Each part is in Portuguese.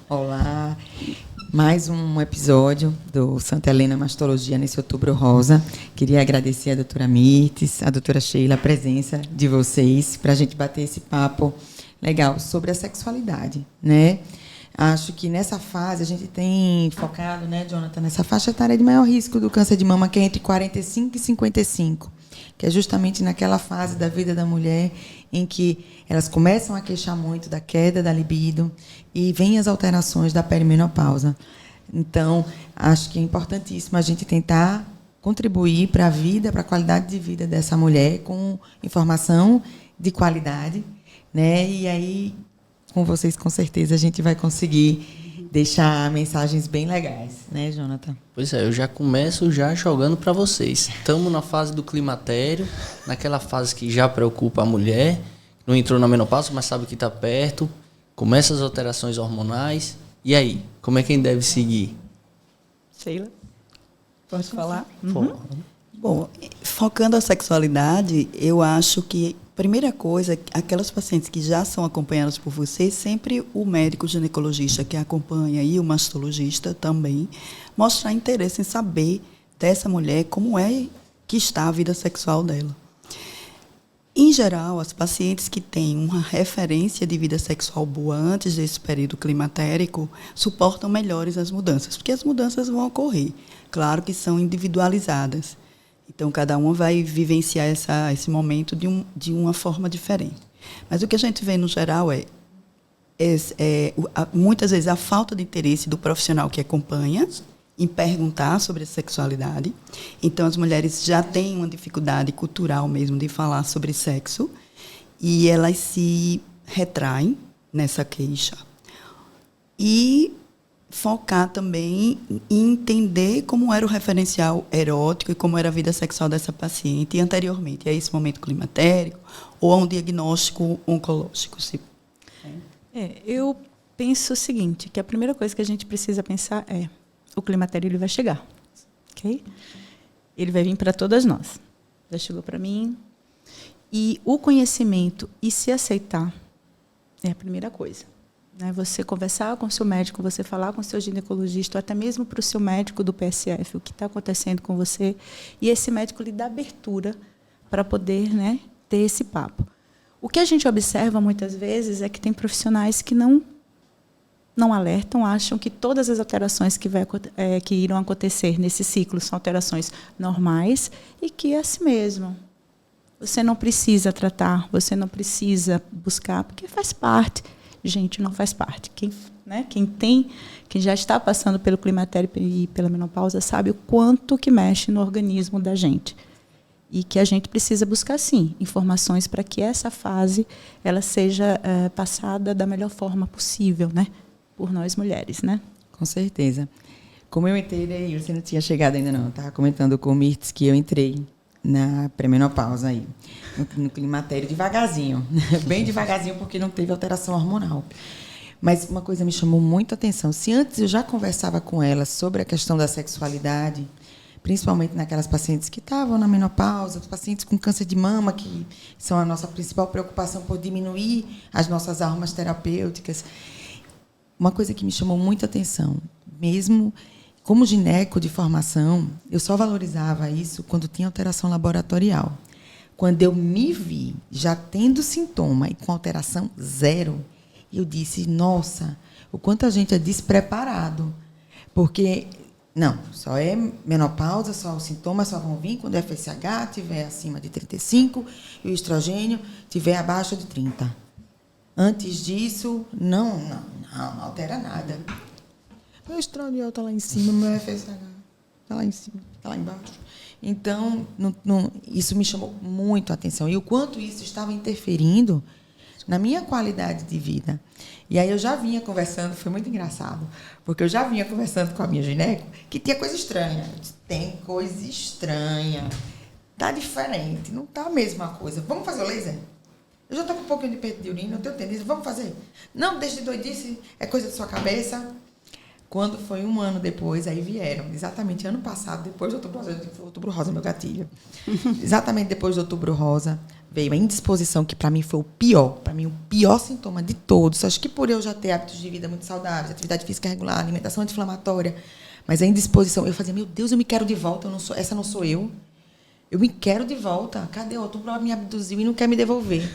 Olá, mais um episódio do Santa Helena Mastologia nesse Outubro Rosa. Queria agradecer a doutora Mirtes, a doutora Sheila, a presença de vocês para a gente bater esse papo legal sobre a sexualidade, né? Acho que nessa fase a gente tem focado, né, Jonathan, nessa faixa etária de maior risco do câncer de mama, que é entre 45 e 55, que é justamente naquela fase da vida da mulher em que elas começam a queixar muito da queda da libido e vêm as alterações da perimenopausa. Então, acho que é importantíssimo a gente tentar contribuir para a vida, para a qualidade de vida dessa mulher com informação de qualidade, né? E aí, com vocês, com certeza, a gente vai conseguir deixar mensagens bem legais, né, Jonathan? Pois é, eu já começo jogando para vocês. Estamos na fase do climatério, naquela fase que já preocupa a mulher, não entrou na menopausa, mas sabe que está perto, começa as alterações hormonais. E aí, como é que a gente deve seguir? Sheila, pode falar? Bom, focando a sexualidade, eu acho que primeira coisa, aquelas pacientes que já são acompanhadas por vocês, sempre o médico ginecologista que acompanha e o mastologista também, mostrar interesse em saber dessa mulher como é que está a vida sexual dela. Em geral, as pacientes que têm uma referência de vida sexual boa antes desse período climatérico suportam melhores as mudanças, porque as mudanças vão ocorrer. Claro que são individualizadas. Então, cada uma vai vivenciar esse momento de uma forma diferente. Mas o que a gente vê, no geral, muitas vezes, a falta de interesse do profissional que acompanha em perguntar sobre a sexualidade. Então, as mulheres já têm uma dificuldade cultural mesmo de falar sobre sexo e elas se retraem nessa queixa. E focar também em entender como era o referencial erótico e como era a vida sexual dessa paciente anteriormente, a esse momento climatérico ou a um diagnóstico oncológico. Eu penso o seguinte, que a primeira coisa que a gente precisa pensar é o climatério ele vai chegar, ok? Ele vai vir para todas nós. Já chegou para mim. E o conhecimento e se aceitar é a primeira coisa. Você conversar com o seu médico, você falar com o seu ginecologista, ou até mesmo para o seu médico do PSF, o que está acontecendo com você, e esse médico lhe dá abertura para poder, ter esse papo. O que a gente observa muitas vezes é que tem profissionais que não alertam, acham que todas as alterações que irão acontecer nesse ciclo são alterações normais e que é assim mesmo. Você não precisa tratar, você não precisa buscar, porque faz parte. Gente, não faz parte. Quem já está passando pelo climatério e pela menopausa sabe o quanto que mexe no organismo da gente. E que a gente precisa buscar, sim, informações para que essa fase ela seja passada da melhor forma possível, por nós mulheres, Com certeza. Como eu entrei, você não tinha chegado ainda não, estava comentando com o Mirtes que eu entrei na pré-menopausa aí, no climatério, devagarzinho, bem devagarzinho, porque não teve alteração hormonal. Mas uma coisa me chamou muito a atenção. Se antes eu já conversava com ela sobre a questão da sexualidade, principalmente naquelas pacientes que estavam na menopausa, os pacientes com câncer de mama, que são a nossa principal preocupação por diminuir as nossas armas terapêuticas, uma coisa que me chamou muito a atenção, mesmo como gineco de formação, eu só valorizava isso quando tinha alteração laboratorial. Quando eu me vi já tendo sintoma e com alteração zero, eu disse, nossa, o quanto a gente é despreparado. Porque, não, só é menopausa, só os sintomas só vão vir quando o FSH estiver acima de 35 e o estrogênio estiver abaixo de 30. Antes disso, não altera nada. Meu estradiol está lá em cima, meu FSH está lá em cima, está lá embaixo. Então, isso me chamou muito a atenção. E o quanto isso estava interferindo na minha qualidade de vida. E aí eu já vinha conversando, foi muito engraçado, porque eu já vinha conversando com a minha gineco, que tinha coisa estranha. Eu disse, tem coisa estranha. Está diferente, não está a mesma coisa. Vamos fazer o laser? Eu já estou com um pouquinho de peito de urina, eu tenho tendência, vamos fazer? Não, deixe de doidice, é coisa da sua cabeça. Quando foi um ano depois, aí vieram, exatamente ano passado, depois do Outubro Rosa, Outubro Rosa, meu gatilho. Exatamente depois do Outubro Rosa, veio a indisposição, que para mim foi o pior. Para mim, o pior sintoma de todos. Acho que por eu já ter hábitos de vida muito saudáveis, atividade física regular, alimentação anti-inflamatória, mas a indisposição, eu fazia, meu Deus, eu me quero de volta, essa não sou eu. Eu me quero de volta. Cadê? Outro me abduziu e não quer me devolver.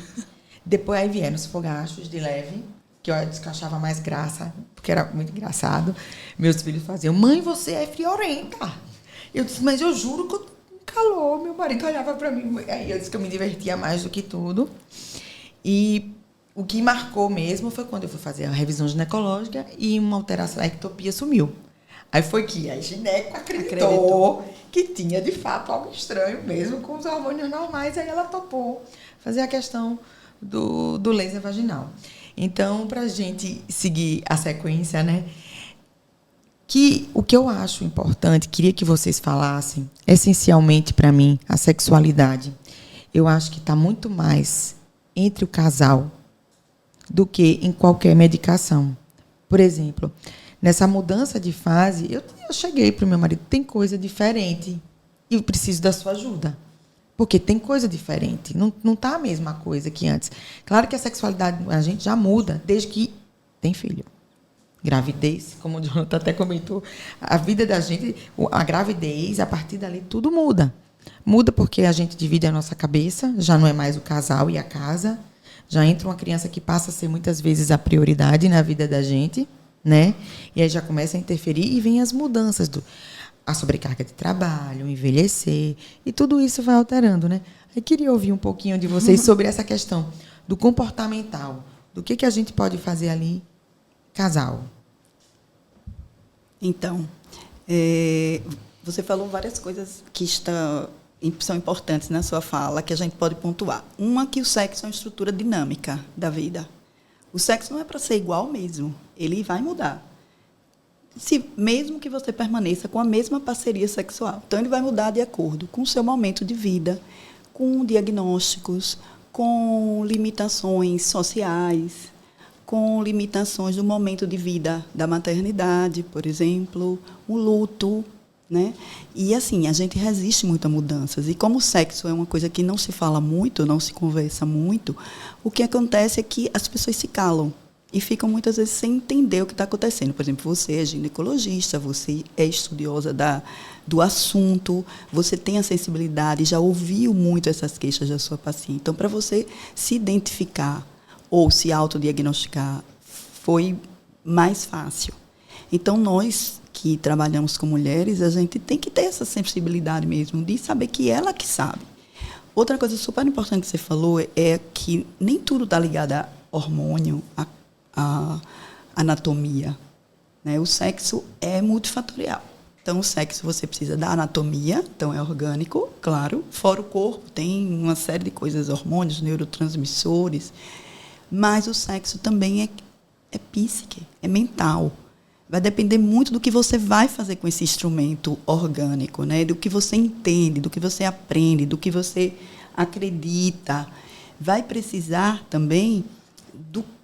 Depois aí vieram os fogachos de leve, que eu achava mais graça, porque era muito engraçado. Meus filhos faziam, mãe, você é friorenta. Eu disse, mas eu juro que eu calor. Meu marido olhava para mim. Aí eu disse que eu me divertia mais do que tudo. E o que marcou mesmo foi quando eu fui fazer a revisão ginecológica e uma alteração, a ectopia sumiu. Aí foi que a gineco acreditou que tinha, de fato, algo estranho mesmo com os hormônios normais. Aí ela topou fazer a questão do laser vaginal. Então, para a gente seguir a sequência, né? O que eu acho importante, queria que vocês falassem, essencialmente para mim, a sexualidade. Eu acho que está muito mais entre o casal do que em qualquer medicação. Por exemplo, nessa mudança de fase, eu cheguei para o meu marido, tem coisa diferente e eu preciso da sua ajuda. Porque tem coisa diferente, não está a mesma coisa que antes. Claro que a sexualidade a gente já muda desde que tem filho. Gravidez, como o Jonathan até comentou, a vida da gente, a gravidez, a partir dali, tudo muda. Muda porque a gente divide a nossa cabeça, já não é mais o casal e a casa, já entra uma criança que passa a ser muitas vezes a prioridade na vida da gente, né? E aí já começa a interferir e vem as mudanças, a sobrecarga de trabalho, o envelhecer, e tudo isso vai alterando, né? Eu queria ouvir um pouquinho de vocês sobre essa questão do comportamental, do que a gente pode fazer ali casal. Então, você falou várias coisas que são importantes na sua fala, que a gente pode pontuar. Uma, que o sexo é uma estrutura dinâmica da vida. O sexo não é para ser igual mesmo, ele vai mudar. Mesmo que você permaneça com a mesma parceria sexual. Então, ele vai mudar de acordo com o seu momento de vida, com diagnósticos, com limitações sociais, com limitações do momento de vida da maternidade, por exemplo, o luto, né? E, assim, a gente resiste muito a mudanças. E como o sexo é uma coisa que não se fala muito, não se conversa muito, o que acontece é que as pessoas se calam e ficam, muitas vezes, sem entender o que está acontecendo. Por exemplo, você é ginecologista, você é estudiosa do assunto, você tem a sensibilidade, já ouviu muito essas queixas da sua paciente. Então, para você se identificar ou se autodiagnosticar, foi mais fácil. Então, nós que trabalhamos com mulheres, a gente tem que ter essa sensibilidade mesmo, de saber que ela que sabe. Outra coisa super importante que você falou é que nem tudo está ligado a hormônio, a anatomia, né? O sexo é multifatorial. Então, o sexo você precisa da anatomia, então é orgânico, claro. Fora o corpo, tem uma série de coisas, hormônios, neurotransmissores. Mas o sexo também é psíquico, é mental. Vai depender muito do que você vai fazer com esse instrumento orgânico, né? Do que você entende, do que você aprende, do que você acredita. Vai precisar também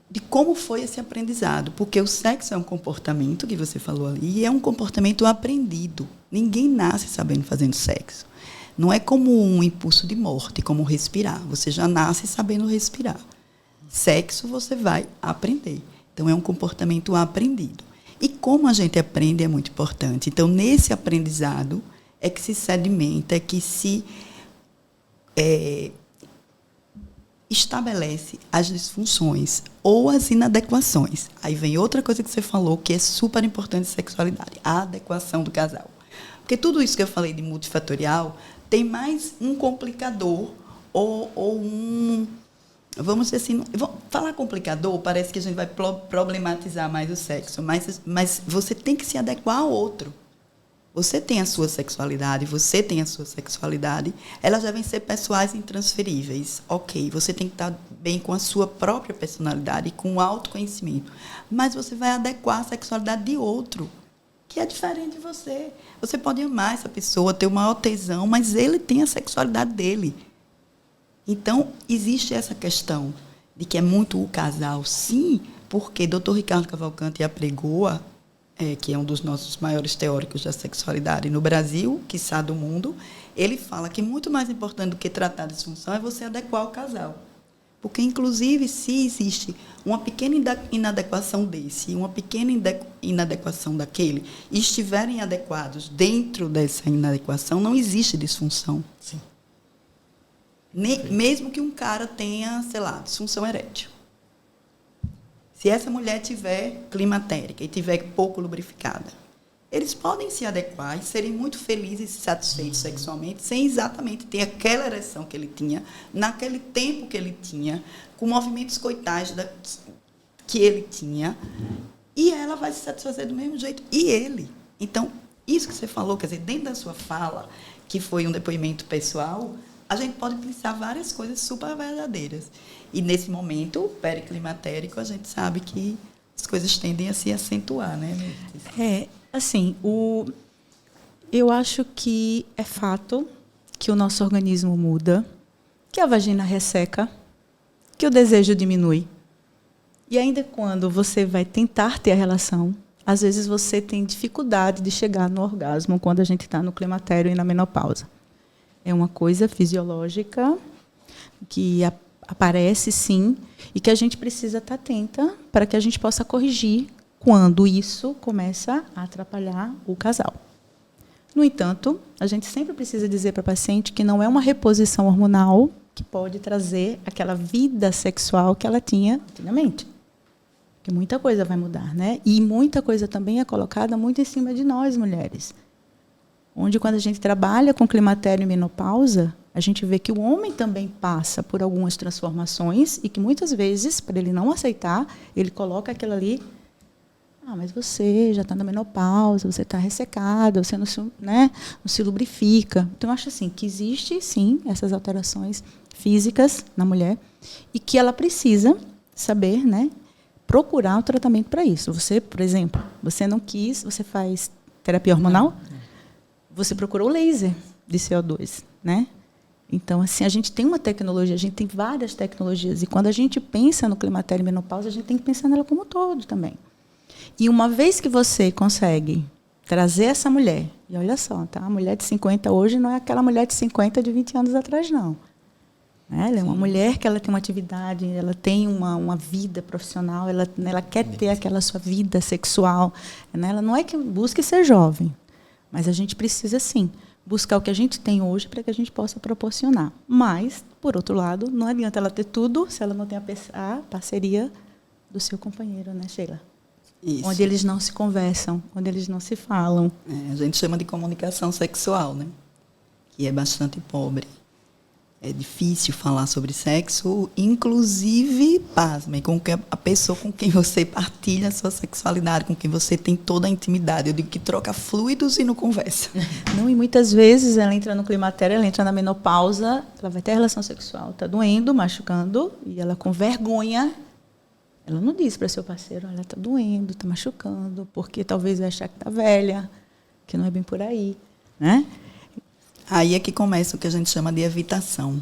de como foi esse aprendizado, porque o sexo é um comportamento, que você falou ali, e é um comportamento aprendido. Ninguém nasce sabendo fazendo sexo. Não é como um impulso de morte, como respirar. Você já nasce sabendo respirar. Sexo você vai aprender. Então, é um comportamento aprendido. E como a gente aprende é muito importante. Então, nesse aprendizado é que se sedimenta, é que se estabelece as disfunções ou as inadequações. Aí vem outra coisa que você falou, que é super importante em sexualidade, a adequação do casal. Porque tudo isso que eu falei de multifatorial tem mais um complicador ou um... Vamos dizer assim, falar complicador, parece que a gente vai problematizar mais o sexo, mas você tem que se adequar ao outro. Você tem a sua sexualidade, elas devem ser pessoais e intransferíveis. Ok, você tem que estar bem com a sua própria personalidade, com o autoconhecimento. Mas você vai adequar a sexualidade de outro, que é diferente de você. Você pode amar essa pessoa, ter o maior tesão, mas ele tem a sexualidade dele. Então, existe essa questão de que é muito o casal, sim, porque Dr. Ricardo Cavalcante e a Pregoa que é um dos nossos maiores teóricos da sexualidade no Brasil, quiçá do mundo, ele fala que muito mais importante do que tratar a disfunção é você adequar o casal. Porque, inclusive, se existe uma pequena inadequação desse e uma pequena inadequação daquele, e estiverem adequados dentro dessa inadequação, não existe disfunção. Sim. Mesmo que um cara tenha, sei lá, disfunção erétil. Se essa mulher tiver climatérica e tiver pouco lubrificada, eles podem se adequar e serem muito felizes e satisfeitos sexualmente, sem exatamente ter aquela ereção que ele tinha, naquele tempo que ele tinha, com movimentos coitais que ele tinha, e ela vai se satisfazer do mesmo jeito, e ele. Então, isso que você falou, quer dizer, dentro da sua fala, que foi um depoimento pessoal, a gente pode pensar várias coisas super verdadeiras. E, nesse momento periclimatérico, a gente sabe que as coisas tendem a se acentuar, né? Assim, eu acho que é fato que o nosso organismo muda, que a vagina resseca, que o desejo diminui. E ainda quando você vai tentar ter a relação, às vezes você tem dificuldade de chegar no orgasmo quando a gente está no climatério e na menopausa. É uma coisa fisiológica que aparece, sim, e que a gente precisa estar atenta para que a gente possa corrigir quando isso começa a atrapalhar o casal. No entanto, a gente sempre precisa dizer para a paciente que não é uma reposição hormonal que pode trazer aquela vida sexual que ela tinha antigamente. Porque muita coisa vai mudar, né? E muita coisa também é colocada muito em cima de nós, mulheres. Onde, quando a gente trabalha com climatério e menopausa, a gente vê que o homem também passa por algumas transformações e que, muitas vezes, para ele não aceitar, ele coloca aquilo ali: mas você já está na menopausa, você está ressecada, você não se lubrifica. Então, eu acho assim, que existe, sim, essas alterações físicas na mulher e que ela precisa saber, né, procurar o tratamento para isso. Você, por exemplo, você não quis, você faz terapia hormonal? Você procurou laser de CO2, né? Então, assim, a gente tem uma tecnologia, a gente tem várias tecnologias. E quando a gente pensa no climatério e menopausa, a gente tem que pensar nela como um todo também. E uma vez que você consegue trazer essa mulher, e olha só, tá? A mulher de 50 hoje não é aquela mulher de 50 de 20 anos atrás, não. Ela é uma mulher que ela tem uma atividade, ela tem uma vida profissional, ela quer ter aquela sua vida sexual. Né? Ela não é que busque ser jovem, mas a gente precisa, sim, buscar o que a gente tem hoje para que a gente possa proporcionar. Mas, por outro lado, não adianta ela ter tudo se ela não tem a parceria do seu companheiro, né, Sheila? Isso. Onde eles não se conversam, onde eles não se falam. A gente chama de comunicação sexual, né? Que é bastante pobre. É difícil falar sobre sexo, inclusive, pasmem, com a pessoa com quem você partilha a sua sexualidade, com quem você tem toda a intimidade. Eu digo que troca fluidos e não conversa. Não, e muitas vezes ela entra no climatério, ela entra na menopausa, ela vai ter relação sexual, está doendo, machucando, e ela com vergonha, ela não diz para seu parceiro: olha, está doendo, está machucando, porque talvez vai achar que está velha, que não é bem por aí, né? Aí é que começa o que a gente chama de evitação,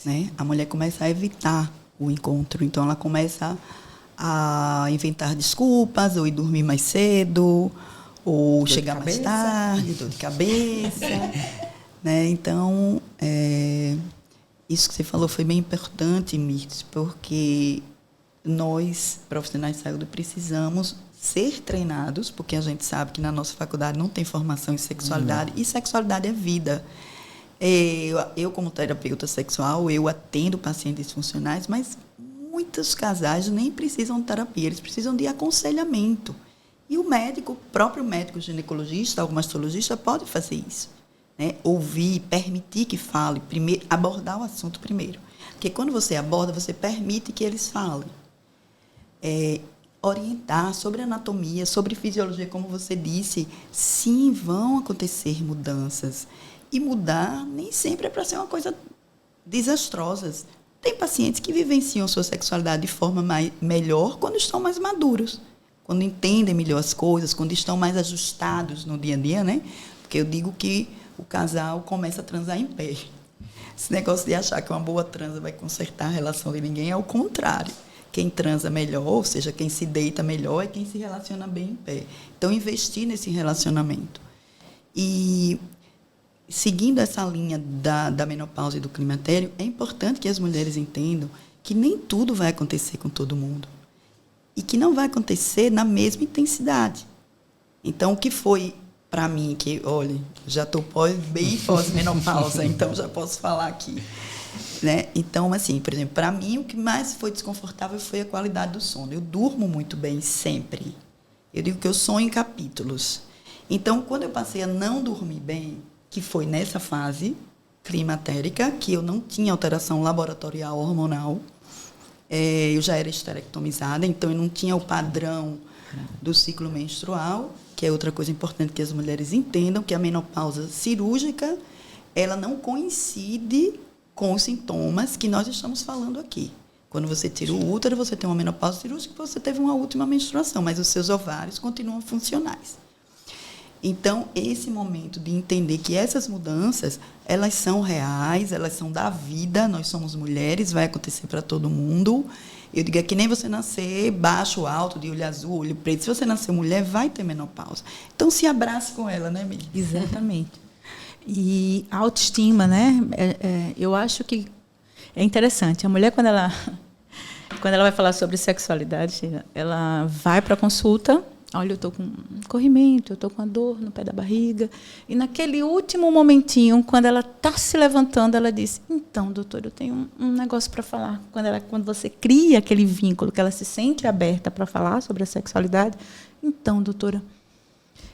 né? A mulher começa a evitar o encontro. Então, ela começa a inventar desculpas, ou ir dormir mais cedo, ou chegar mais tarde, dor de cabeça. Né? Então, isso que você falou foi bem importante, Mirtes, porque nós, profissionais de saúde, precisamos ser treinados, porque a gente sabe que na nossa faculdade não tem formação em sexualidade, e sexualidade é vida. Eu, como terapeuta sexual, eu atendo pacientes disfuncionais, mas muitos casais nem precisam de terapia, eles precisam de aconselhamento. E o médico, o próprio médico ginecologista, algum mastologista, pode fazer isso. Né? Ouvir, permitir que fale, primeiro, abordar o assunto primeiro. Porque quando você aborda, você permite que eles falem. Orientar sobre anatomia, sobre fisiologia, como você disse, sim, vão acontecer mudanças. E mudar nem sempre é para ser uma coisa desastrosa. Tem pacientes que vivenciam sua sexualidade de forma melhor quando estão mais maduros, quando entendem melhor as coisas, quando estão mais ajustados no dia a dia, né? Porque eu digo que o casal começa a transar em pé. Esse negócio de achar que uma boa transa vai consertar a relação de ninguém é o contrário. quem transa melhor, ou seja, quem se deita melhor, é quem se relaciona bem em pé. Então, investir nesse relacionamento. E, seguindo essa linha da menopausa e do climatério, é importante que as mulheres entendam que nem tudo vai acontecer com todo mundo. E que não vai acontecer na mesma intensidade. Então, o que foi para mim, que, olha, já estou bem pós-menopausa, então já posso falar aqui. Né? Então, assim, por exemplo, para mim, o que mais foi desconfortável foi a qualidade do sono. Eu durmo muito bem sempre. Eu digo que eu sonho em capítulos. Então, quando eu passei a não dormir bem, que foi nessa fase climatérica, que eu não tinha alteração laboratorial hormonal, eu já era esterectomizada, então eu não tinha o padrão do ciclo menstrual, que é outra coisa importante que as mulheres entendam, que a menopausa cirúrgica, ela não coincide com os sintomas que nós estamos falando aqui. Quando você tira o útero, você tem uma menopausa cirúrgica, você teve uma última menstruação, mas os seus ovários continuam funcionais. Então, esse momento de entender que essas mudanças, elas são reais, elas são da vida, nós somos mulheres, vai acontecer para todo mundo. Eu digo, é que nem você nascer baixo, alto, de olho azul, olho preto. Se você nascer mulher, vai ter menopausa. Então, se abrace com ela, né, Miriam? Exatamente. E a autoestima, né? Eu acho que é interessante. A mulher, quando ela vai falar sobre sexualidade, ela vai para a consulta. Olha, eu estou com corrimento, eu estou com a dor no pé da barriga. E naquele último momentinho, quando ela está se levantando, ela diz, então, doutor, eu tenho um negócio para falar. Quando você cria aquele vínculo, que ela se sente aberta para falar sobre a sexualidade, então, doutora,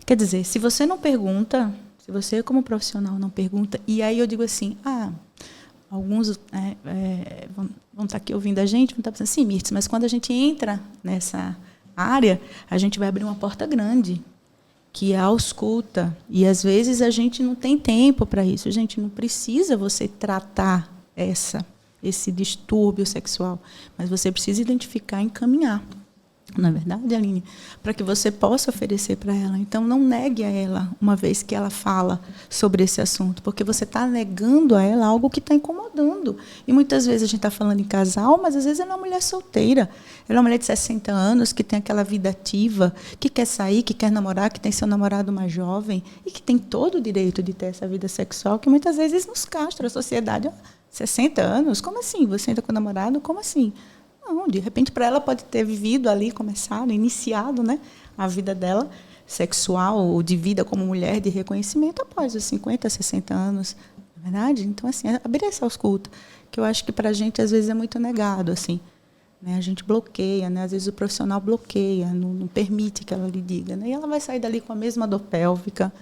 quer dizer, se você não pergunta, se você como profissional não pergunta, e aí eu digo assim, alguns vão estar aqui ouvindo a gente, vão estar pensando, sim, Mirtz, mas quando a gente entra nessa área, a gente vai abrir uma porta grande, que é a ausculta. E, às vezes, a gente não tem tempo para isso. Gente, não precisa você tratar esse distúrbio sexual, mas você precisa identificar e encaminhar. Não é verdade, Aline? Para que você possa oferecer para ela. Então, não negue a ela, uma vez que ela fala sobre esse assunto, porque você está negando a ela algo que está incomodando. E, muitas vezes, a gente está falando em casal, mas, às vezes, ela é uma mulher solteira. Ela é uma mulher de 60 anos, que tem aquela vida ativa, que quer sair, que quer namorar, que tem seu namorado mais jovem e que tem todo o direito de ter essa vida sexual, que, muitas vezes, nos castra a sociedade. 60 anos? Como assim? Você ainda com o namorado? Como assim? Não, de repente, para ela pode ter vivido ali, começado, iniciado, né, a vida dela sexual ou de vida como mulher de reconhecimento após os 50, 60 anos. Não é verdade? Então, assim, abrir essa ausculta, que eu acho que para a gente, às vezes, é muito negado. Assim, né? A gente bloqueia, né? Às vezes o profissional bloqueia, não permite que ela lhe diga. Né? E ela vai sair dali com a mesma dor pélvica,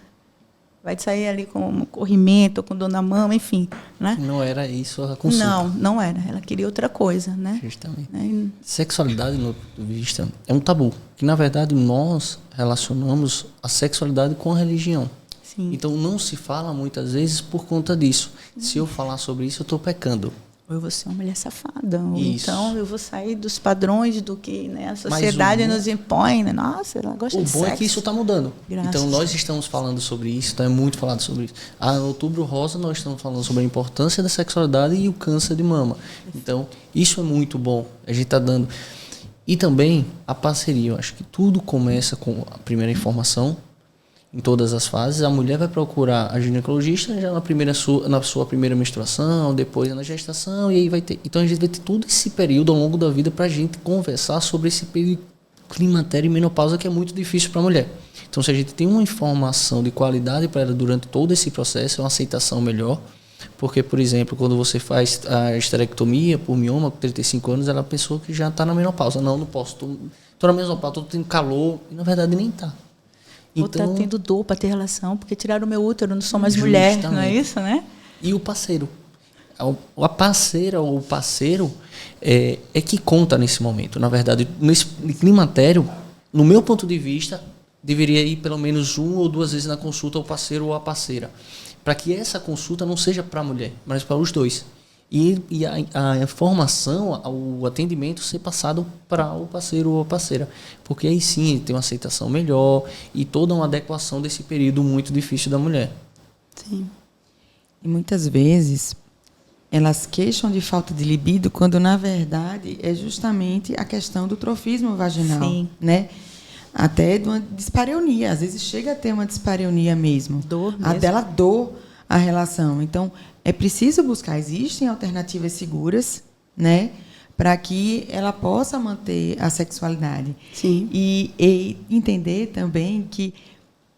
vai sair ali com um corrimento, com dor na mama, enfim. Né? Não era isso a consulta. Não era. Ela queria outra coisa. Né? Justamente. Né? Sexualidade, no ponto de vista, é um tabu. Que, na verdade, nós relacionamos a sexualidade com a religião. Sim. Então, não se fala muitas vezes por conta disso. Se eu falar sobre isso, eu estou pecando. Ou eu vou ser uma mulher safada. Ou Isso. então eu vou sair dos padrões do que, né, a sociedade nos impõe. Né? Nossa, ela gosta de sexo. O bom é que isso está mudando. Graças então, nós estamos falando sobre isso, então é muito falado sobre isso. No Outubro Rosa, nós estamos falando sobre a importância da sexualidade e o câncer de mama. Então, isso é muito bom. A gente está dando... E também a parceria. Eu acho que tudo começa com a primeira informação, em todas as fases. A mulher vai procurar a ginecologista já na sua primeira menstruação, depois na gestação, e aí vai ter. Então a gente vai ter todo esse período ao longo da vida para a gente conversar sobre esse período climatério e menopausa, que é muito difícil para a mulher. Então, se a gente tem uma informação de qualidade para ela durante todo esse processo, é uma aceitação melhor. Porque, por exemplo, quando você faz a esterectomia por mioma com 35 anos, ela é a pessoa que já está na menopausa. Não posso. Estou na menopausa, estou tendo calor, e na verdade nem está. Ou está tendo dor para ter relação, porque tiraram o meu útero, não sou mais mulher, não é isso, né? E o parceiro. A parceira ou o parceiro é que conta nesse momento. Na verdade, nesse climatério, no meu ponto de vista, deveria ir pelo menos 1 ou 2 vezes na consulta o parceiro ou a parceira. Para que essa consulta não seja para a mulher, mas para os dois. E a informação, o atendimento ser passado para o parceiro ou a parceira. Porque aí sim tem uma aceitação melhor e toda uma adequação desse período muito difícil da mulher. Sim. E muitas vezes, elas queixam de falta de libido quando, na verdade, é justamente a questão do trofismo vaginal. Sim. Né? Até de uma dispareunia. Às vezes chega a ter uma dispareunia mesmo. Dor mesmo. A dela dor a relação. Então, é preciso buscar. Existem alternativas seguras, né, para que ela possa manter a sexualidade. Sim. E entender também que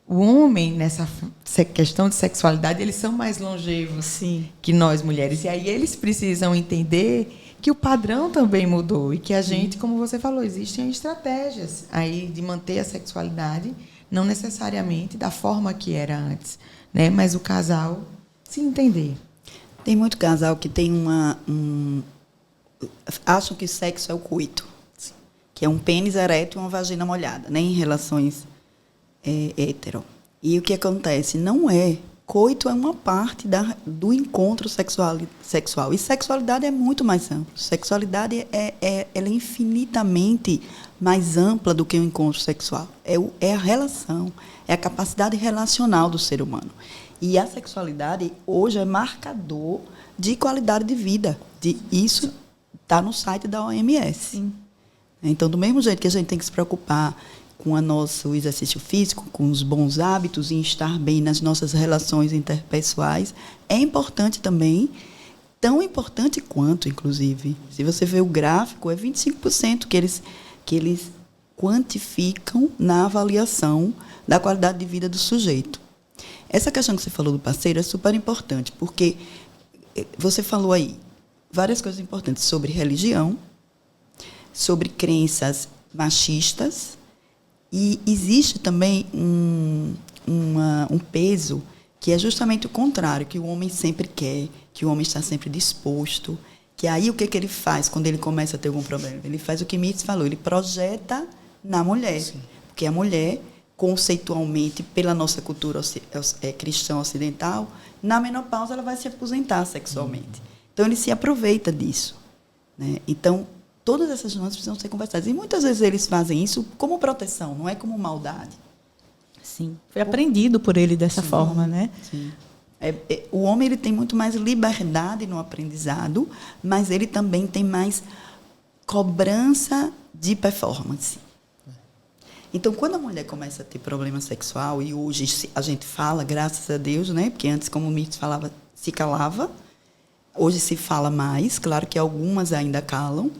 o homem, nessa questão de sexualidade, eles são mais longevos Sim. que nós, mulheres. E aí eles precisam entender que o padrão também mudou e que a gente, como você falou, existem estratégias aí de manter a sexualidade, não necessariamente da forma que era antes, né? Mas o casal se entender. Tem muito casal que tem acham que sexo é o coito, que é um pênis ereto e uma vagina molhada, né, em relações hétero. E o que acontece? Não é. Coito é uma parte do encontro sexual. E sexualidade é muito mais ampla. Sexualidade ela é infinitamente mais ampla do que o encontro sexual. É a relação, é a capacidade relacional do ser humano. E a sexualidade, hoje, é marcador de qualidade de vida. Isso está no site da OMS. Sim. Então, do mesmo jeito que a gente tem que se preocupar com o nosso exercício físico, com os bons hábitos e estar bem nas nossas relações interpessoais, é importante também, tão importante quanto, inclusive. Se você vê o gráfico, é 25% que eles quantificam na avaliação da qualidade de vida do sujeito. Essa questão que você falou do parceiro é super importante, porque você falou aí várias coisas importantes sobre religião, sobre crenças machistas, e existe também um peso que é justamente o contrário, que o homem sempre quer, que o homem está sempre disposto, que aí o que ele faz quando ele começa a ter algum problema? Ele faz o que Mitz falou, ele projeta na mulher. Sim. Porque a mulher, conceitualmente, pela nossa cultura cristã ocidental, na menopausa ela vai se aposentar sexualmente. Então, ele se aproveita disso. Né? Então, todas essas nuances precisam ser conversadas. E muitas vezes eles fazem isso como proteção, não é como maldade. Sim. Foi aprendido por ele dessa forma, né? Sim. O homem ele tem muito mais liberdade no aprendizado, mas ele também tem mais cobrança de performance. Então, quando a mulher começa a ter problema sexual, e hoje a gente fala, graças a Deus, né? Porque antes, como o Mitz falava, se calava. Hoje se fala mais, claro que algumas ainda calam,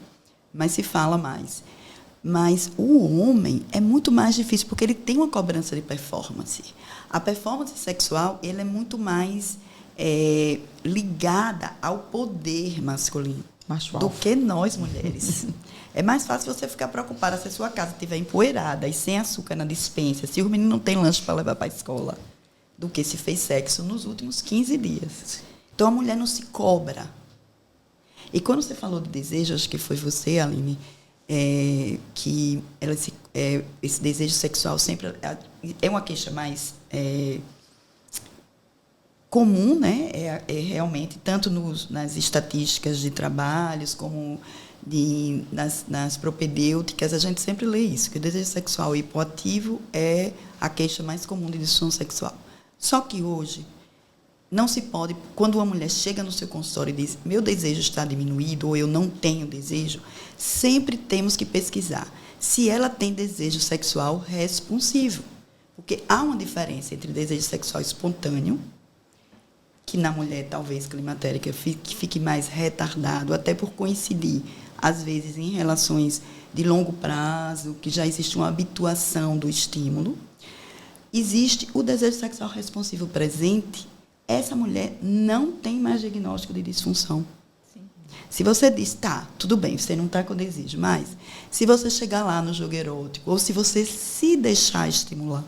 mas se fala mais. Mas o homem é muito mais difícil, porque ele tem uma cobrança de performance. A performance sexual ele é muito mais ligada ao poder masculino do que nós, mulheres. É mais fácil você ficar preocupada se a sua casa estiver empoeirada e sem açúcar na despensa, se o menino não tem lanche para levar para a escola, do que se fez sexo nos últimos 15 dias. Então, a mulher não se cobra. E quando você falou de desejo, acho que foi você, Aline, que esse desejo sexual sempre é uma queixa mais comum, né? Realmente, tanto nas estatísticas de trabalhos como nas propedêuticas, a gente sempre lê isso, que o desejo sexual hipoativo é a queixa mais comum de disfunção sexual. Só que hoje, não se pode, quando uma mulher chega no seu consultório e diz meu desejo está diminuído ou eu não tenho desejo, sempre temos que pesquisar se ela tem desejo sexual responsivo. Porque há uma diferença entre desejo sexual espontâneo, que na mulher talvez climatérica fique mais retardado, até por coincidir, às vezes, em relações de longo prazo, que já existe uma habituação do estímulo. Existe o desejo sexual responsivo presente. Essa mulher não tem mais diagnóstico de disfunção. Sim. Se você diz, tá, tudo bem, você não está com desejo, mas se você chegar lá no jogo erótico, ou se você se deixar estimular,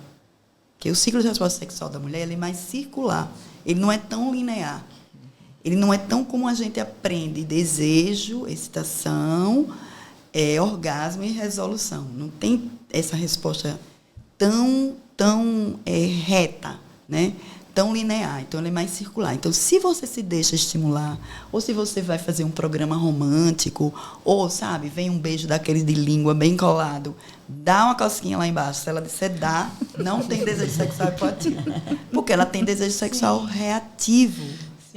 porque o ciclo de resposta sexual da mulher ele é mais circular, ele não é tão linear, ele não é tão como a gente aprende desejo, excitação, orgasmo e resolução. Não tem essa resposta tão reta, né? Tão linear, então ele é mais circular. Então, se você se deixa estimular, ou se você vai fazer um programa romântico, ou, sabe, vem um beijo daqueles de língua bem colado, dá uma cosquinha lá embaixo. Se ela disser dá, não tem desejo sexual hipoativo. Porque ela tem desejo sexual reativo.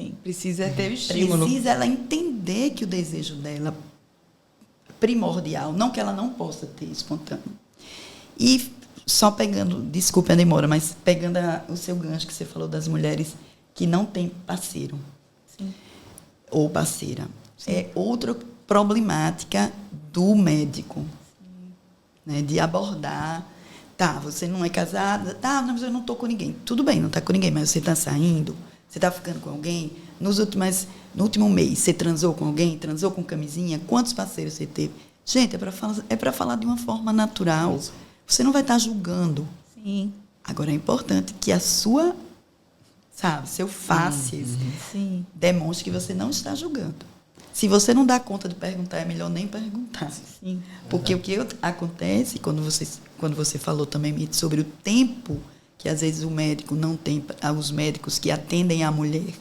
Sim. Precisa ter o estímulo. Precisa ela entender que o desejo dela primordial, não que ela não possa ter espontâneo. E só pegando, desculpe a demora, mas pegando o seu gancho que você falou das mulheres que não têm parceiro. Sim. Ou parceira. Sim. É outra problemática do médico. Né, de abordar, tá, você não é casada, tá, não, mas eu não estou com ninguém. Tudo bem, não está com ninguém, mas você está saindo, você está ficando com alguém. No último mês, você transou com alguém, transou com camisinha, quantos parceiros você teve? Gente, é para falar de uma forma natural. Isso. Você não vai estar julgando. Sim. Agora, é importante que a sua, seu faces Sim. demonstre que você não está julgando. Se você não dá conta de perguntar, é melhor nem perguntar. Sim. Porque o que acontece, quando você falou também sobre o tempo que às vezes o médico não tem, os médicos que atendem a mulher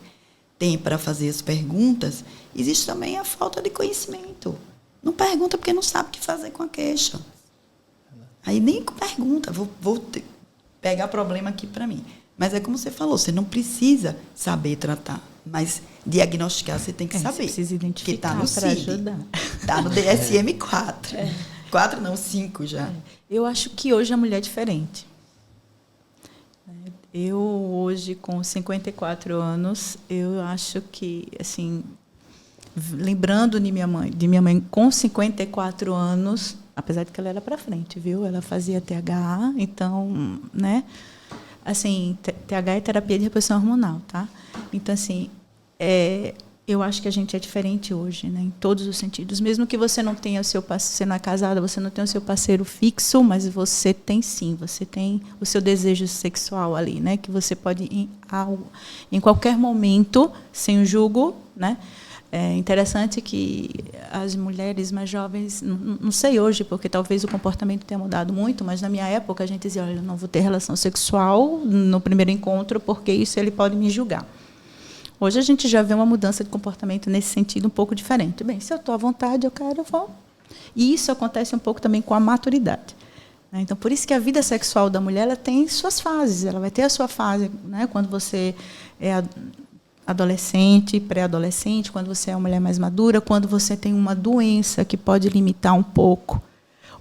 têm para fazer as perguntas, existe também a falta de conhecimento. Não pergunta porque não sabe o que fazer com a queixa. Aí nem pergunta, vou pegar problema aqui para mim. Mas é como você falou, você não precisa saber tratar, mas diagnosticar você tem que saber. Você precisa identificar para ajudar. Está no DSM-4. 4 não, 5 já. Eu acho que hoje a mulher é diferente. Eu, hoje, com 54 anos, eu acho que, assim, lembrando de minha mãe com 54 anos, apesar de que ela era para frente, viu? Ela fazia THA, então, né? Assim, THA é terapia de reposição hormonal, tá? Então, assim, eu acho que a gente é diferente hoje, né? Em todos os sentidos. Mesmo que você não tenha você não é casada, você não tem o seu parceiro fixo, mas você tem sim, você tem o seu desejo sexual ali, né? Que você pode, em qualquer momento, sem o julgo, né? É interessante que as mulheres mais jovens, não sei hoje, porque talvez o comportamento tenha mudado muito, mas na minha época a gente dizia, olha, eu não vou ter relação sexual no primeiro encontro, porque isso ele pode me julgar. Hoje a gente já vê uma mudança de comportamento nesse sentido um pouco diferente. Bem, se eu estou à vontade, eu quero, eu vou. E isso acontece um pouco também com a maturidade. Então, por isso que a vida sexual da mulher ela tem suas fases. Ela vai ter a sua fase, né, quando você é adolescente, pré-adolescente, quando você é uma mulher mais madura, quando você tem uma doença que pode limitar um pouco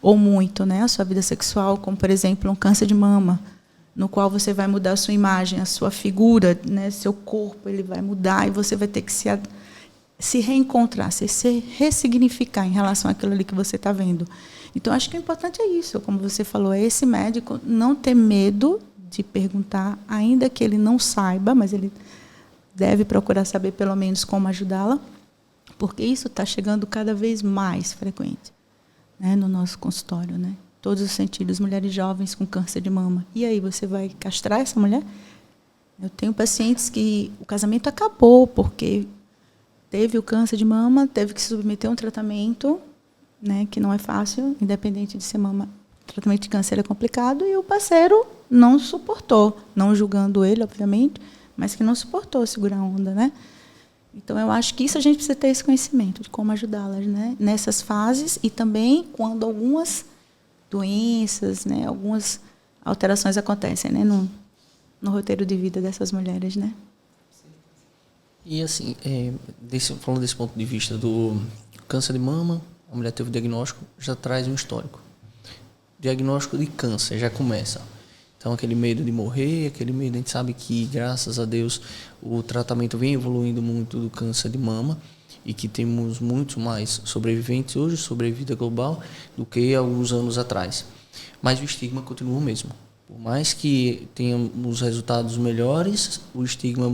ou muito, né, a sua vida sexual, como, por exemplo, um câncer de mama, no qual você vai mudar a sua imagem, a sua figura, né, seu corpo, ele vai mudar e você vai ter que se reencontrar, se ressignificar em relação àquilo ali que você está vendo. Então, acho que o importante é isso, como você falou, é esse médico não ter medo de perguntar, ainda que ele não saiba, mas ele deve procurar saber pelo menos como ajudá-la, porque isso está chegando cada vez mais frequente, né, no nosso consultório, né? Todos os sentidos, mulheres jovens com câncer de mama. E aí, você vai castrar essa mulher? Eu tenho pacientes que o casamento acabou porque teve o câncer de mama, teve que se submeter a um tratamento, né, que não é fácil, independente de ser mama. O tratamento de câncer é complicado e o parceiro não suportou, não julgando ele, obviamente, mas que não suportou segurar a onda, né? Então, eu acho que isso a gente precisa ter esse conhecimento de como ajudá-las, né, nessas fases e também quando algumas doenças, né, algumas alterações acontecem, né, no roteiro de vida dessas mulheres, né? E assim, falando desse ponto de vista do câncer de mama, a mulher teve o diagnóstico, já traz um histórico. Diagnóstico de câncer já começa. Então, aquele medo de morrer, aquele medo, a gente sabe que, graças a Deus, o tratamento vem evoluindo muito do câncer de mama e que temos muito mais sobreviventes hoje, sobrevida global, do que alguns anos atrás. Mas o estigma continua o mesmo. Por mais que tenhamos resultados melhores, o estigma é